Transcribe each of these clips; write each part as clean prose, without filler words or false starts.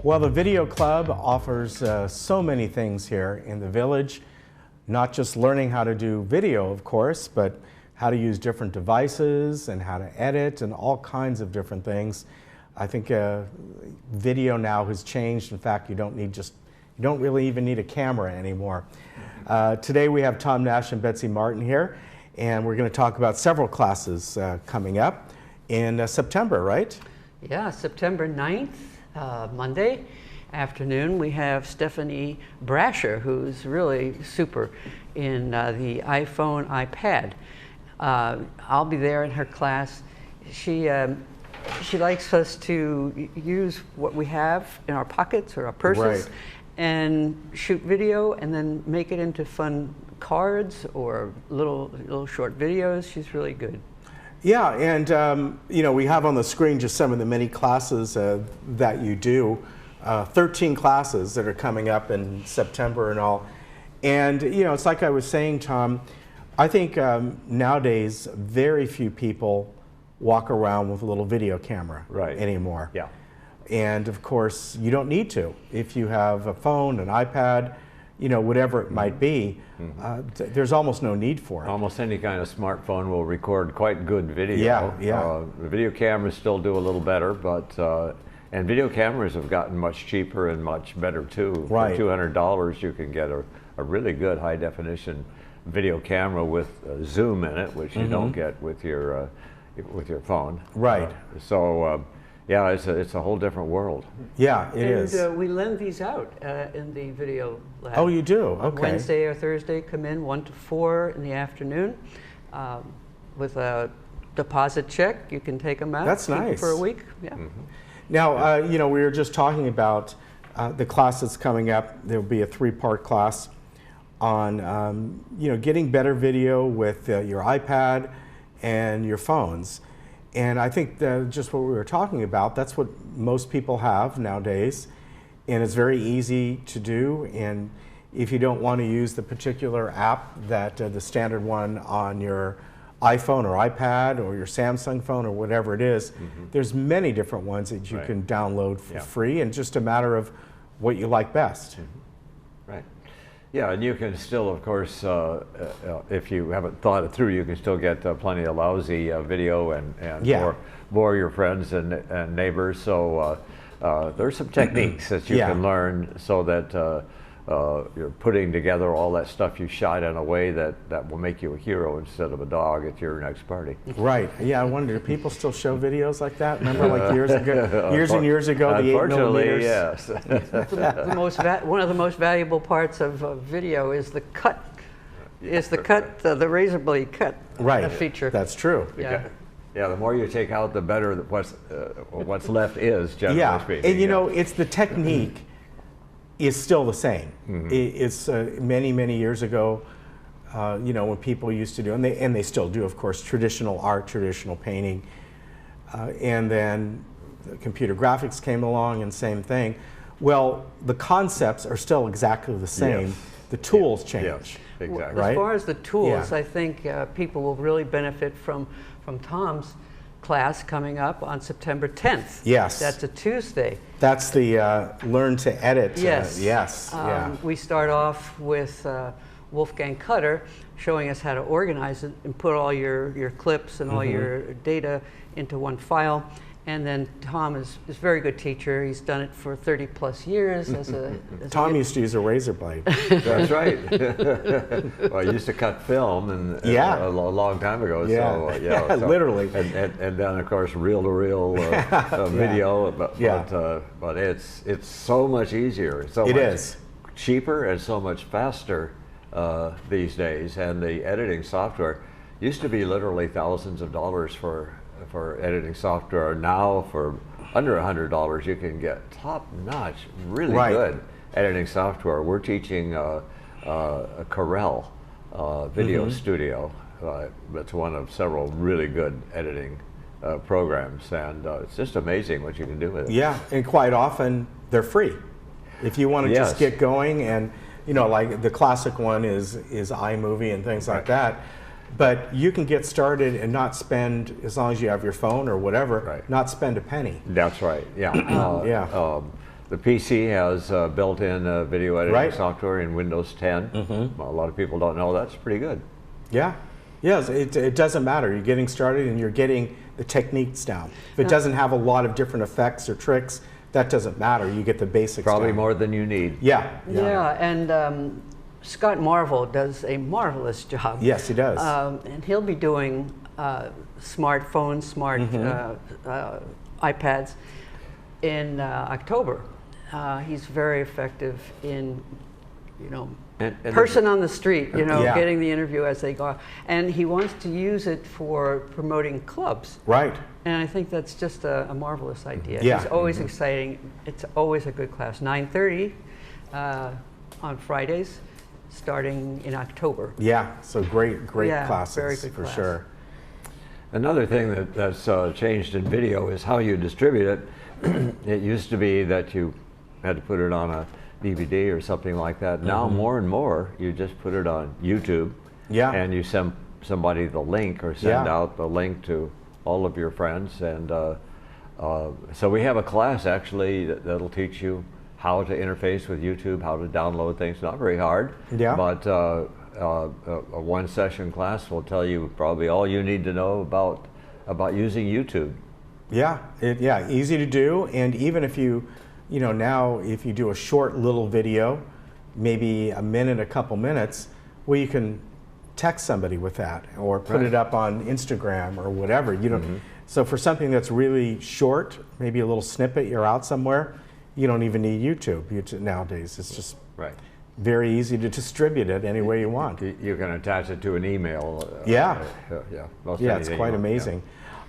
Well, the Video Club offers so many things here in the village, not just learning how to do video, of course, but how to use different devices and how to edit and all kinds of different things. I think video now has changed. In fact, you don't really even need a camera anymore. Today we have Tom Nash and Betsy Martin here, and we're going to talk about several classes coming up in September, right? Yeah, September 9th, Monday afternoon, we have Stephanie Brasher, who's really super in the iPhone, iPad. I'll be there in her class. She likes us to use what we have in our pockets or our purses, right, and shoot video and then make it into fun cards or little short videos. She's really good. Yeah, and you know, we have on the screen just some of the many classes that you do. 13 classes that are coming up in September and all. And you know, it's like I was saying, Tom, I think nowadays very few people walk around with a little video camera anymore. Yeah. And of course, you don't need to. If you have a phone, an iPad, you know, whatever it might be, there's almost no need for it. Almost any kind of smartphone will record quite good video. Yeah. Video cameras still do a little better, but and video cameras have gotten much cheaper and much better too. Right. For $200, you can get a really good high definition video camera with zoom in it, which you don't get with your phone. Right. Yeah, it's a whole different world. Yeah, it is. And we lend these out in the video lab. Oh, you do? Okay. Wednesday or Thursday, come in 1 to 4 in the afternoon with a deposit check. You can take them out. That's keep them nice. for a week. Yeah. Now, you know, we were just talking about the class that's coming up. There'll be a 3-part class on, you know, getting better video with your iPad and your phones. And I think just what we were talking about, that's what most people have nowadays. And it's very easy to do. And if you don't want to use the particular app that the standard one on your iPhone or iPad or your Samsung phone or whatever it is, there's many different ones that you can download for free, and just a matter of what you like best. Right. Yeah, and you can still, of course, if you haven't thought it through, you can still get plenty of lousy video and bore your friends and neighbors. So there's some techniques that you can learn so that you're putting together all that stuff you shot in a way that will make you a hero instead of a dog at your next party. Right. Yeah, I wonder, do people still show videos like that? Remember, like years and years ago, the 8 millimeters? Yes. One of the most valuable parts of video is the cut. The razor blade cut feature. That's true. Yeah. Yeah, the more you take out, the better what's left is, generally speaking. And you know, it's the technique is still the same. It's many years ago, you know, when people used to do, and they still do, of course, traditional art, traditional painting, and then the computer graphics came along, and same thing. Well, the concepts are still exactly the same. Yes. The tools change. Yes, exactly. As far as the tools, I think people will really benefit from Tom's class coming up on September 10th. Yes. That's a Tuesday. That's the Learn to Edit. Yes. We start off with Wolfgang Cutter showing us how to organize it and put all your clips and all your data into one file. And then Tom is a very good teacher. He's done it for 30 plus years. Tom used to use a razor blade. That's right. Well, I used to cut film a long time ago. Yeah. So, literally. And then, of course, reel-to-reel video. But it's so much easier. So it much is cheaper and so much faster these days. And the editing software used to be literally thousands of dollars for editing software. Now for under $100 you can get top-notch, really good editing software. We're teaching a Corel video studio. That's one of several really good editing programs, and it's just amazing what you can do with it. Yeah, and quite often they're free. If you want to just get going, and you know, like the classic one is iMovie and things like that. But you can get started and not spend, as long as you have your phone or whatever, not spend a penny. That's right. Yeah. The PC has built-in video editing Right. software in Windows 10. A lot of people don't know that's pretty good. Yeah. Yes, it doesn't matter. You're getting started and you're getting the techniques down. If it doesn't have a lot of different effects or tricks, that doesn't matter. You get the basics Probably down. more than you need. Yeah. Yeah, and Scott Marvel does a marvelous job. Yes, he does. And he'll be doing smartphones, smart iPads in October. He's very effective in, And person on the street, Yeah. getting the interview as they go. And he wants to use it for promoting clubs. Right. And I think that's just a marvelous idea. Yeah. It's always exciting. It's always a good class. 9:30 on Fridays, starting in October. Yeah. So great Yeah, classes very good for class. sure. Another thing that's changed in video is how you distribute it. It used to be that you had to put it on a DVD or something like that. Now more and more, you just put it on YouTube. Yeah. And you send somebody the link or send Yeah. out the link to all of your friends. And so we have a class actually that'll teach you how to interface with YouTube, how to download things. Not very hard. Yeah. But a one session class will tell you probably all you need to know about using YouTube. Yeah, easy to do, and even if now if you do a short little video, maybe a minute, a couple minutes, well, you can text somebody with that, or put Right. it up on Instagram or whatever. So for something that's really short, maybe a little snippet, you're out somewhere, you don't even need YouTube. Nowadays, it's just Right. very easy to distribute it any way you want. You can attach it to an email. Yeah. Most Yeah, it's anything quite you want, yeah. amazing.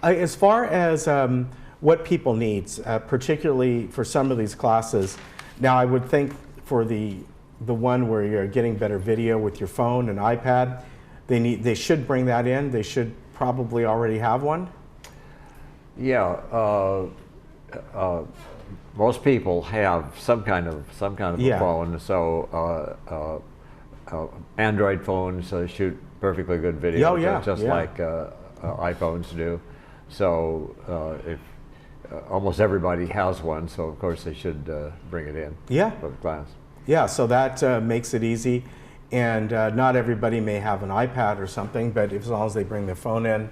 As far as what people need, particularly for some of these classes, now I would think for the one where you're getting better video with your phone and iPad, they should bring that in. They should probably already have one. Yeah. Most people have some kind of Yeah. a phone. So Android phones shoot perfectly good video, Oh, yeah, just yeah. like iPhones do. So if almost everybody has one, so of course they should bring it in Yeah. for the class. Yeah, so that makes it easy. And not everybody may have an iPad or something, but as long as they bring their phone in,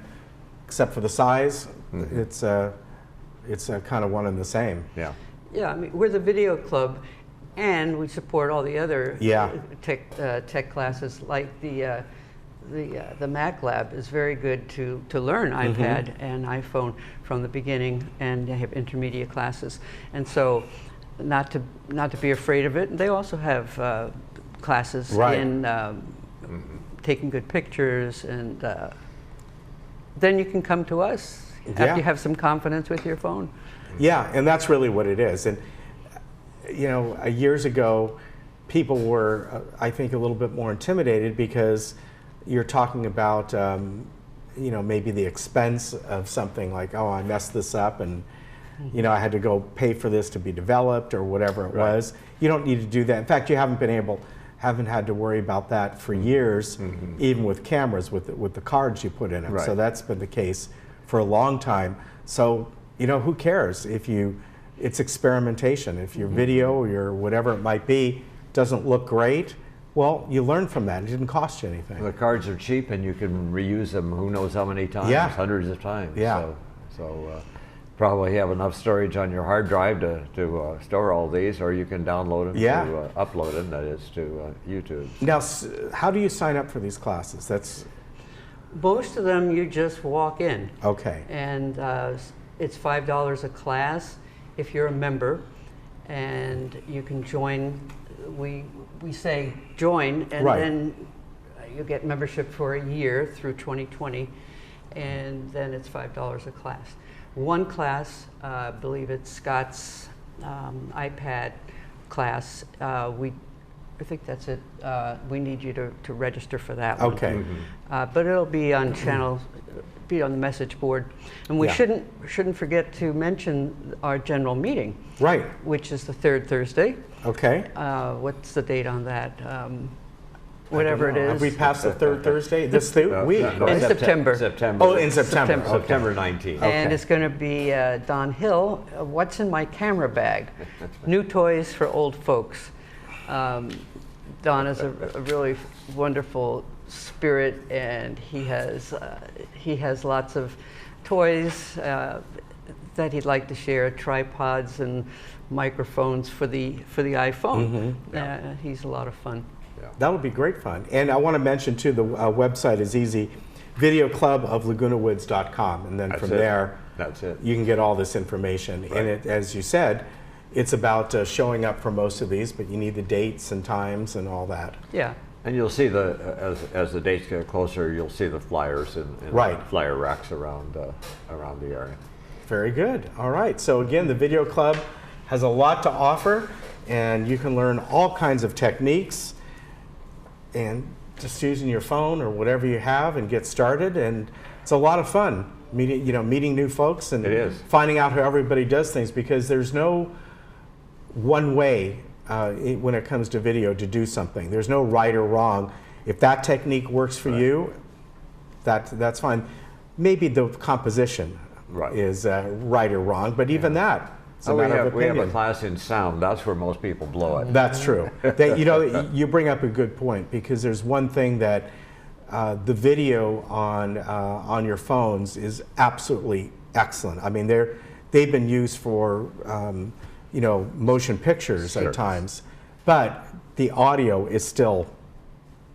except for the size, it's kind of one and the same. Yeah. Yeah, I mean, we're the video club, and we support all the other Yeah. tech classes, like the Mac Lab is very good to learn iPad and iPhone from the beginning, and they have intermediate classes. And so, not to be afraid of it. They also have classes Right. in taking good pictures, and then you can come to us after Yeah. you have some confidence with your phone. Yeah, and that's really what it is. And years ago, people were, I think, a little bit more intimidated because you're talking about, maybe the expense of something like, oh, I messed this up, and I had to go pay for this to be developed or whatever it Right. was. You don't need to do that. In fact, you haven't had to worry about that for years, even with cameras, with the cards you put in them. Right. So that's been the case for a long time. So who cares if it's experimentation. If your video or your whatever it might be doesn't look great, well, you learn from that. It didn't cost you anything. The cards are cheap, and you can reuse them who knows how many times, Yeah. hundreds of times. Yeah. So probably have enough storage on your hard drive to store all these, or you can download them Yeah. to upload them, that is, to YouTube. Now, how do you sign up for these classes? That's Most of them you just walk in. okay. And it's $5 a class if you're a member, and you can join. We say join, and Right. then you get membership for a year through 2020, and then it's $5 a class. One class, I believe it's Scott's iPad class. I think that's it. We need you to register for that one. Okay. But it'll be on be on the message board, and we Yeah. shouldn't forget to mention our general meeting, Right. which is the third Thursday. Okay. What's the date on that? whatever it Have we is. passed the third Thursday this week? In September. September. Oh, in September. September. Okay. September 19th. And Okay. it's going to be Don Hill, What's in My Camera Bag? New Toys for Old Folks. Don is a really wonderful spirit, and he has lots of toys that he'd like to share, tripods and microphones for the iPhone. He's a lot of fun. That would be great fun. And I want to mention too, the website is easy, videocluboflagunawoods.com, and then That's from it. there, That's it. you can get all this information. Right. And it, as you said, it's about showing up for most of these, but you need the dates and times and all that. Yeah. And you'll see as the dates get closer, you'll see the flyers and Right. flyer racks around the area. Very good. All right. So again, the Video Club has a lot to offer, and you can learn all kinds of techniques and just using your phone or whatever you have and get started. And it's a lot of fun meeting new folks and It is. finding out how everybody does things, because there's no one way when it comes to video to do something. There's no right or wrong. If that technique works for you, that's fine. Maybe the composition Right. is right or wrong, but even that, it's a So we matter of have opinion. a class in sound. That's where most people blow it. That's true. You bring up a good point, because there's one thing that the video on your phones is absolutely excellent. I mean, they've been used for motion pictures Sure. at times, but the audio is still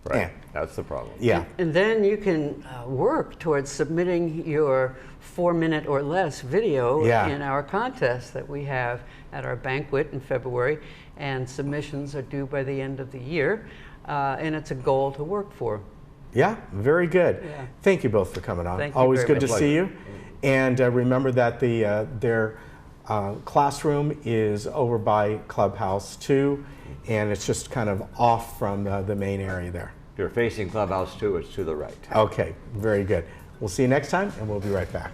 Right. eh. That's the problem. Yeah. And then you can work towards submitting your 4-minute or less video Yeah. in our contest that we have at our banquet in February. And submissions are due by the end of the year. And it's a goal to work for. Yeah, very good. Yeah. Thank you both for coming on. Thank you Always very good to much. see you. And remember that their classroom is over by Clubhouse 2, and it's just kind of off from the main area there. If you're facing Clubhouse 2, it's to the right. Okay, very good. We'll see you next time, and we'll be right back.